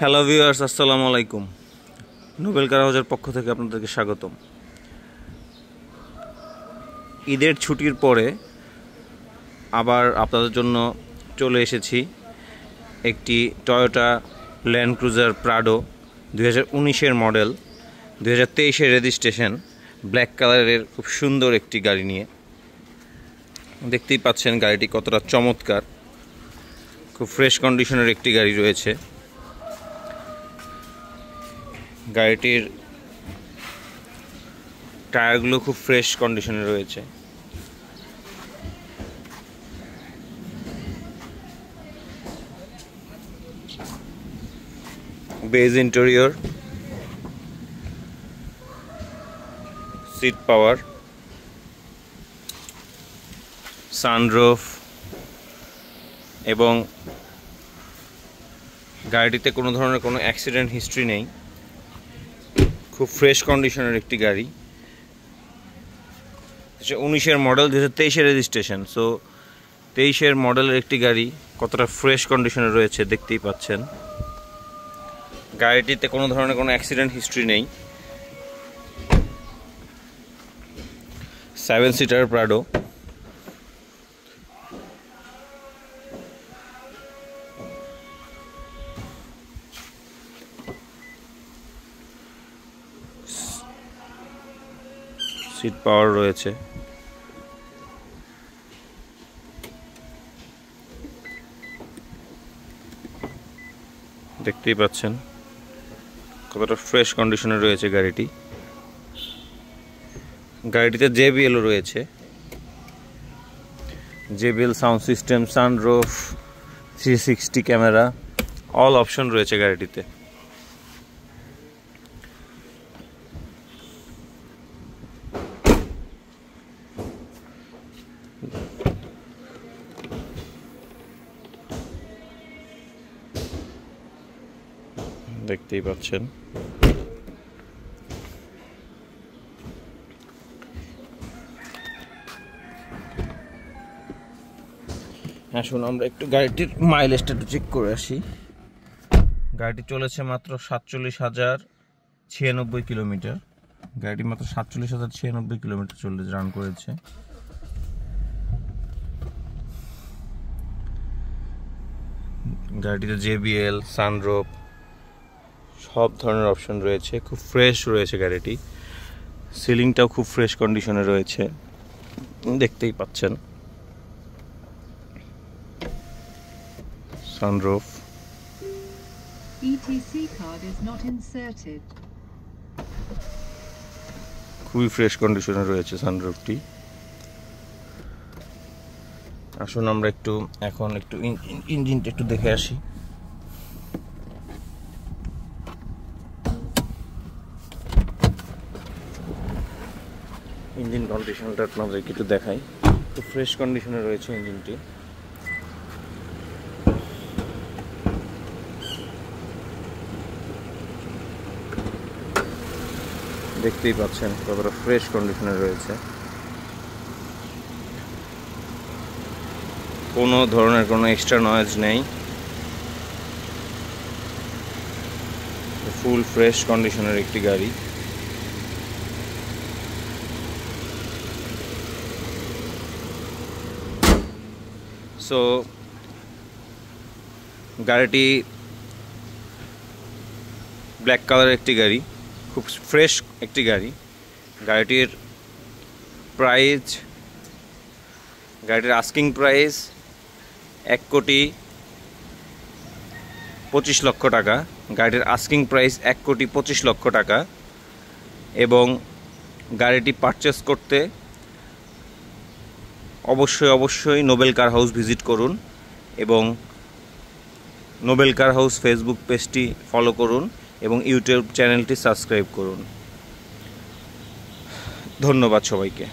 Hello viewers, আসসালামু আলাইকুম। Nobel কার হাউজের পক্ষ থেকে আপনাদেরকে স্বাগতম। ঈদের ছুটির পরে আবার আপনাদের জন্য চলে এসেছি একটি টয়োটা ল্যান্ড ক্রুজার প্রাডো 2019-এর মডেল, 2023-এর রেজিস্ট্রেশন, ব্ল্যাক কালারের খুব সুন্দর একটি গাড়ি নিয়ে। দেখতেই পাচ্ছেন গাড়িটি কতটা চমৎকার, খুব ফ্রেশ কন্ডিশনের একটি গাড়ি রয়েছে। গাড়িটির টায়ারগুলো খুব ফ্রেশ কন্ডিশনে রয়েছে। Beige interior, seat power, sunroof এবং গাড়িটিতে কোনো ধরনের কোনো অ্যাক্সিডেন্ট হিস্ট্রি নেই। খুব ফ্রেশ কন্ডিশনের একটি গাড়ি। 2019-এর মডেল, 2023-এর রেজিস্ট্রেশন। সো 23-এর মডেলের একটি গাড়ি কতটা ফ্রেশ কন্ডিশনে রয়েছে দেখতেই পাচ্ছেন। গাড়িটিতে কোনো ধরনের কোনো অ্যাক্সিডেন্ট হিস্ট্রি নেই। 7 সিটার প্রাডো। সিট পাওয়ার রয়েছে। দেখতেই পাচ্ছেন কতটা ফ্রেশ কন্ডিশনে রয়েছে গাড়িটি। গাড়িটিতে JBL রয়েছে, JBL sound system, sunroof, 360 camera, all option রয়েছে গাড়িটিতে। দেখতেই পাচ্ছেন আসুন আমরা একটু গাড়িটির মাইলেজটা একটু চেক করে আসি। গাড়িটি চলেছে মাত্র 47,096 কিলোমিটার। গাড়িটি মাত্র 47,096 কিলোমিটার রান করেছে। গাড়িটিতে JBL, সানরুফ, সব ধরনের অপশন রয়েছে। খুব ফ্রেশ রয়েছে গাড়িটি। সিলিংটাও খুব ফ্রেশ কন্ডিশনে রয়েছে, দেখতেই পাচ্ছেন। Sunroof, ETC card is not inserted. খুবই ফ্রেশ কন্ডিশনে রয়েছে সানরুফটি। আসুন আমরা এখন একটু ইঞ্জিনটা একটু দেখে আসি। ইঞ্জিন কন্ডিশনটা আপনাদেরকে একটু দেখাই। খুব ফ্রেশ কন্ডিশনে রয়েছে ইঞ্জিনটি। দেখতেই পাচ্ছেন কতটা ফ্রেশ কন্ডিশনে রয়েছে। কোনো ধরনের কোনো এক্সট্রা নয়েজ নেই। ফুল ফ্রেশ কন্ডিশনের একটি গাড়ি। সো গাড়িটি ব্ল্যাক কালারের একটি গাড়ি, খুব ফ্রেশ একটি গাড়ি। গাড়িটির আস্কিং প্রাইস 1,25,00,000 টাকা। গাড়িটির আস্কিং প্রাইস 1,25,00,000 টাকা। এবং গাড়িটি পারচেস করতে অবশ্যই নোবেল কার হাউস ভিজিট করুন এবং নোবেল কার হাউস ফেসবুক পেজটি ফলো করুন এবং ইউটিউব চ্যানেলটি সাবস্ক্রাইব করুন। ধন্যবাদ সবাইকে।